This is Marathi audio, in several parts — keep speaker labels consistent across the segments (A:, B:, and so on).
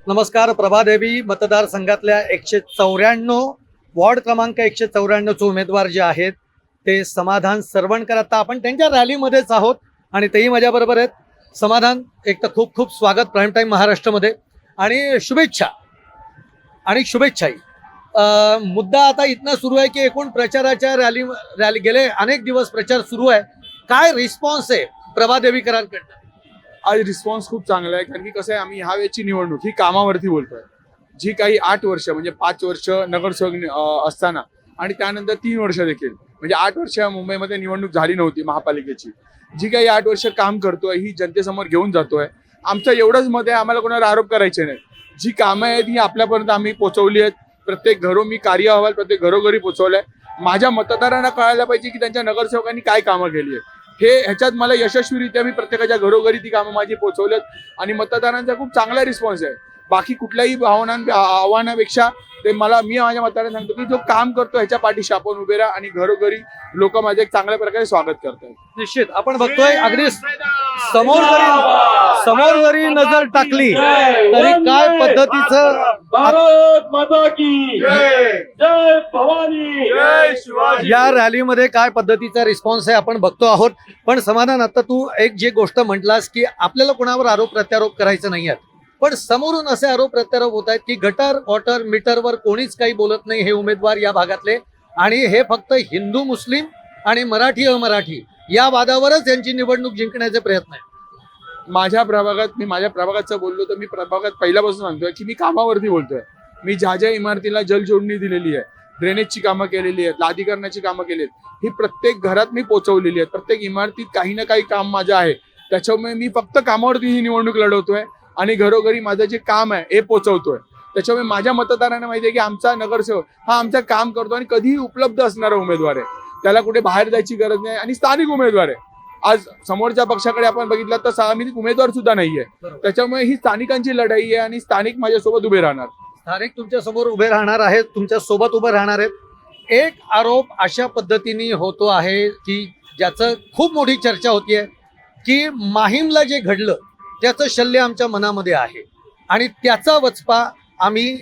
A: नमस्कार. प्रभादेवी मतदारसंघातल्या 194 वॉर्ड क्रमांक 194चे उमेदवार जे आहेत ते समाधान सरवणकर. आता आपण त्यांच्या रॅलीमध्येच आहोत आणि तेही माझ्याबरोबर आहेत. समाधान, एक तर खूप खूप स्वागत प्राईम टाईम महाराष्ट्रामध्ये आणि शुभेच्छाही. मुद्दा आता इथनं सुरू आहे की एकूण प्रचाराच्या रॅली गेले अनेक दिवस प्रचार सुरू आहे. काय रिस्पॉन्स आहे प्रभादेवीकरांकडनं?
B: आज रिस्पॉन्स खूप चांगला आहे, कारण की कसं आहे, आम्ही ह्या वेळची निवडणूक ही कामावरती बोलतोय. जी काही 8 वर्ष म्हणजे 5 वर्ष नगरसेवक असताना आणि त्यानंतर 3 वर्ष देखील म्हणजे 8 वर्ष मुंबईमध्ये निवडणूक झाली नव्हती महापालिकेची. जी काही 8 वर्ष काम करतोय ही जनतेसमोर घेऊन जातोय. आमचं एवढंच मत आहे, आम्हाला कोणाला आरोप करायचे नाही. जी कामं आहेत ही आपल्यापर्यंत आम्ही पोहोचवली आहेत. प्रत्येक मी कार्य अहवाल प्रत्येक घरोघरी पोहोचवलाय. माझ्या मतदारांना कळायला पाहिजे की त्यांच्या नगरसेवकांनी काय कामं केली आहेत. ह्याच्यात मला यशस्वीरित्या मी प्रत्येकाच्या घरोघरी ती कामं माझी पोहोचवलेत आणि मतदारांचा खूप चांगला रिस्पॉन्स आहे. बाकी कुठल्याही आव्हानापेक्षा मी माझ्या मतदारांना सांगतो की जो काम करतो ह्याच्या पाठीशी आपण उभे राहा आणि घरोघरी लोक माझे एक चांगल्या प्रकारे स्वागत करतात.
A: निश्चित आपण बघतोय अगदी समोर जरी नजर टाकली तरी काय पद्धतीचं
C: भारत माता की जय भवानी जय शिवाजी
A: या रॅलीमध्ये काय पद्धतीचा रिस्पॉन्स आहे आपण बघतो आहोत. पण समाधान, आता तू एक जी गोष्ट म्हटलास की आपल्याला कोणावर आरोप प्रत्यारोप करायचं नाही आहेत, पण समोरून असे आरोप प्रत्यारोप होत आहेत की गटर वॉटर मीटरवर कोणीच काही बोलत नाही हे उमेदवार या भागातले, आणि हे फक्त हिंदू मुस्लिम आणि मराठी अमराठी या वादावरच यांची निवडणूक जिंकण्याचे प्रयत्न आहेत.
B: मी माझ्या प्रभागाचं बोललो तर मी प्रभागात पहिल्यापासून सांगतोय की मी कामावरती बोलतोय. मी ज्या इमारतीला जलजोडणी दिलेली आहे, ड्रेनेजची कामं केलेली आहेत, लादीकरणाची कामं केली आहेत, ही प्रत्येक घरात मी पोहोचवलेली आहेत. प्रत्येक इमारतीत काही ना काही काम माझं आहे. त्याच्यामुळे मी फक्त कामावरती ही निवडणूक लढवतोय आणि घरोघरी माझं जे काम आहे हे पोहोचवतोय. त्याच्यामुळे माझ्या मतदारांना माहिती आहे की आमचा नगरसेवक हा आमचं काम करतो आणि कधीही उपलब्ध असणारा उमेदवार आहे. त्याला कुठे बाहेर जायची गरज नाही आणि स्थानिक उमेदवार आहे. आज समोरच्या पक्षाकडे आपण बघितलं तर स्थानिक उमेदवार सुद्धा नाहीये. त्याच्यामुळे ही स्थानिकांची लढाई आहे आणि स्थानिक माझ्यासोबत उभे राहणार.
A: स्थानिक तुमच्या समोर उभे राहणार आहेत, तुमच्या सोबत उभे राहणार आहेत. एक आरोप अशा पद्धतीने होतो आहे की ज्याचं खूप मोठी चर्चा होतीये की माहीमला जे घडलं त्याचं शल्य आमच्या मनामध्ये आहे आणि त्याचा वचपा आम्ही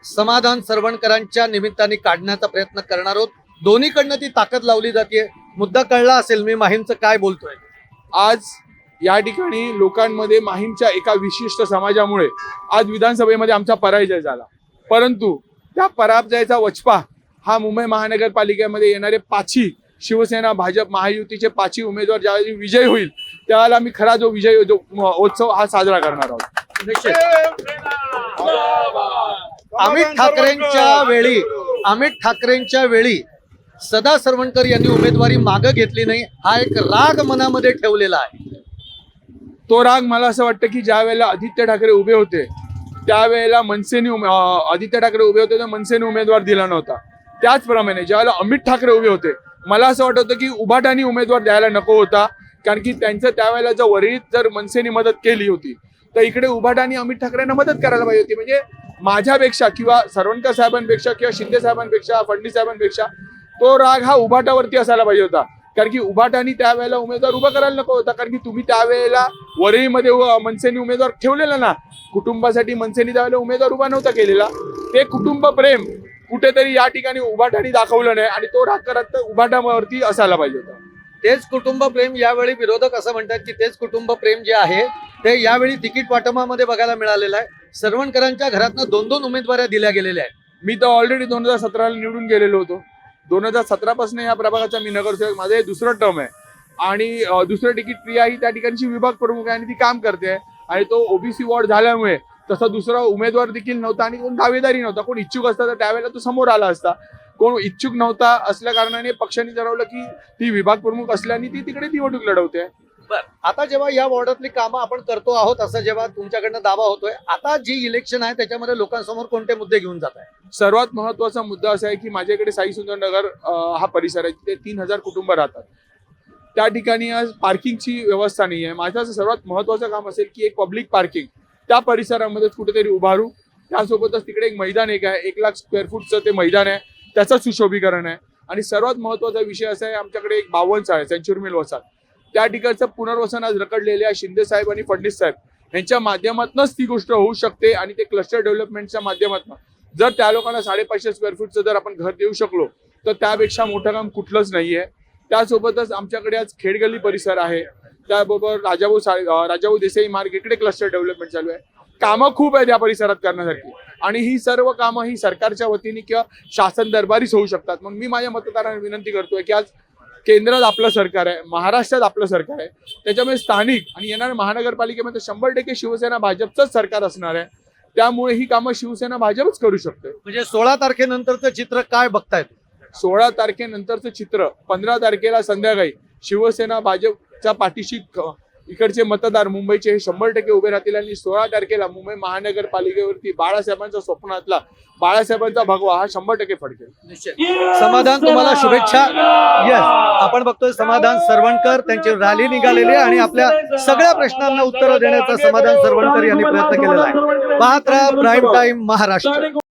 A: समाधान सरवणकरांच्या निमित्ताने काढण्याचा प्रयत्न करणार आहोत. दोन्हीकडनं ती ताकद लावली जाते. मुद्दा कळला असेल मी माहीमचं काय बोलतोय.
B: आज या ठिकाणी लोकांमध्ये माहीमच्या एका विशिष्ट समाजामुळे आज विधानसभेमध्ये आमचा पराजय झाला, परंतु त्या पराजयाचा वचपा हा मुंबई महानगरपालिकेमध्ये येणारे 5 शिवसेना भाजप महायुतीचे 5 उमेदवार ज्यावेळी विजय होईल त्यावेळेला आम्ही खरा जो उत्सव हा साजरा करणार आहोत.
A: अमित ठाकरेंच्या वेळी सदा सरवणकर यांनी उमेदवारी मागे घेतली नाही, हा एक राग मनामध्ये ठेवलेला आहे.
B: तो राग मला असं वाटतं की ज्या वेळेला आदित्य ठाकरे उभे होते त्यावेळेला आदित्य ठाकरे उभे होते तर मनसेने उमेदवार दिला नव्हता. त्याचप्रमाणे ज्यावेळेला अमित ठाकरे उभे होते मला असं वाटत होतं की उभाटाने उमेदवार द्यायला नको होता, कारण की त्यांचं त्यावेळेला जर मनसेने मदत केली होती तर इकडे उभाटाने अमित ठाकरेंना मदत करायला पाहिजे होती. म्हणजे माझ्यापेक्षा किंवा सरवणकर साहेबांपेक्षा किंवा शिंदे साहेबांपेक्षा फडणवीस साहेबांपेक्षा तो राग हा उभाटावरती असायला पाहिजे होता, कारण की उभाटाने त्यावेळेला उमेदवार उभा करायला नको होता. कारण की तुम्ही त्यावेळेला वरळीमध्ये मनसेने उमेदवार ठेवलेला ना, कुटुंबासाठी मनसेने त्यावेळेला उमेदवार उभा नव्हता केलेला. ते कुटुंब प्रेम कुठेतरी या ठिकाणी उभाटाने दाखवलं नाही आणि तो राग करत उभाटावरती असायला पाहिजे होता.
A: तेच कुटुंब प्रेम यावेळी विरोधक असं म्हणतात की तेच कुटुंब प्रेम जे आहे ते यावेळी तिकीट वाटपामध्ये बघायला मिळालेलं आहे. सरवणकरांच्या घरातनं 2-2 उमेदवाऱ्या दिल्या गेलेल्या आहेत.
B: मी तर ऑलरेडी 2017ला निवडून गेलेलो होतो. 2017 पासून या प्रभागाचा मी नगरसेवक, माझं हे दुसरं टर्म आहे आणि दुसरं तिकीट प्रिया ही त्या ठिकाणची विभाग प्रमुख आहे आणि ती काम करते आणि तो ओबीसी वॉर्ड झाल्यामुळे तसा दुसरा उमेदवार देखील नव्हता आणि कोण दावेदारी नव्हता. कोण इच्छुक असता तर त्यावेळेला तो समोर आला असता. कोण इच्छुक नव्हता असल्या कारणाने पक्षाने ठरवलं की ती विभाग प्रमुख असल्याने ती तिकडे निवडणूक लढवते.
A: आता जेव्हा या वॉर्डातली कामं आपण करतो आहोत असं जेव्हा तुमच्याकडनं दावा होतोय, आता जी इलेक्शन आहे त्याच्यामध्ये लोकांसमोर कोणते मुद्दे घेऊन जात आहे?
B: सर्वात महत्वाचा मुद्दा असा आहे की माझ्याकडे साई सुंदर नगर हा परिसर आहे, तिथे 3000 कुटुंब राहतात. त्या ठिकाणी आज पार्किंगची व्यवस्था नाही आहे. माझं असं सर्वात महत्वाचं काम असेल की एक पब्लिक पार्किंग त्या परिसरामध्ये कुठेतरी उभारू. त्यासोबतच तिकडे एक मैदान आहे, 1 लाख स्क्वेअर फूटचं ते मैदान आहे, त्याचं सुशोभीकरण आहे. आणि सर्वात महत्वाचा विषय असा आहे, आमच्याकडे एक 52 आहे सेंचुरी मिल वसाहत, त्या ठिकाणचं पुनर्वसन आज रखडलेले आहे. शिंदे साहेब आणि फडणवीस साहेब यांच्या माध्यमातूनच ती गोष्ट होऊ शकते आणि ते क्लस्टर डेव्हलपमेंटच्या माध्यमातून जर त्या लोकांना 550 स्क्वेअर फूटचं जर आपण घर देऊ शकलो तर त्यापेक्षा मोठं काम कुठलंच नाहीये. त्यासोबतच आमच्याकडे आज खेडगल्ली परिसर आहे, त्याबरोबर राजाभाऊ देसाई मार्ग इकडे क्लस्टर डेव्हलपमेंट चालू आहे. कामं खूप आहेत या परिसरात करण्यासाठी आणि ही सर्व कामं ही सरकारच्या वतीने किंवा शासन दरबारीच होऊ शकतात. मग मी माझ्या मतदारांना विनंती करतोय की आज केंद्रात आपलं सरकार आहे, महाराष्ट्रात आपलं सरकार आहे, त्याच्यामुळे स्थानिक आणि येणाऱ्या महानगरपालिकेमध्ये 100% शिवसेना भाजपचंच सरकार असणार आहे. त्यामुळे ही कामं शिवसेना भाजपच करू शकते.
A: म्हणजे 16 तारखेनंतरचं चित्र काय बघतायत?
B: 16 तारखेनंतरचं चित्र 15 तारखेला संध्याकाळी शिवसेना भाजपच्या पाठीशी इकडचे मतदार मुंबईचे हे 100% उभे राहतील आणि 16 तारखेला मुंबई महानगरपालिकेवरती बाळासाहेबांच्या स्वप्नातला बाळासाहेबांचा भगवा हा 100% फडकेल.
A: समाधान, तुम्हाला शुभेच्छा. येस, आपण बघतोय समाधान सरवणकर, त्यांची रॅली निघालेली आहे आणि आपल्या सगळ्या प्रश्नांना उत्तरं देण्याचा समाधान सरवणकर यांनी प्रयत्न केलेला आहे. पाहत राहा प्राईम टाइम महाराष्ट्र.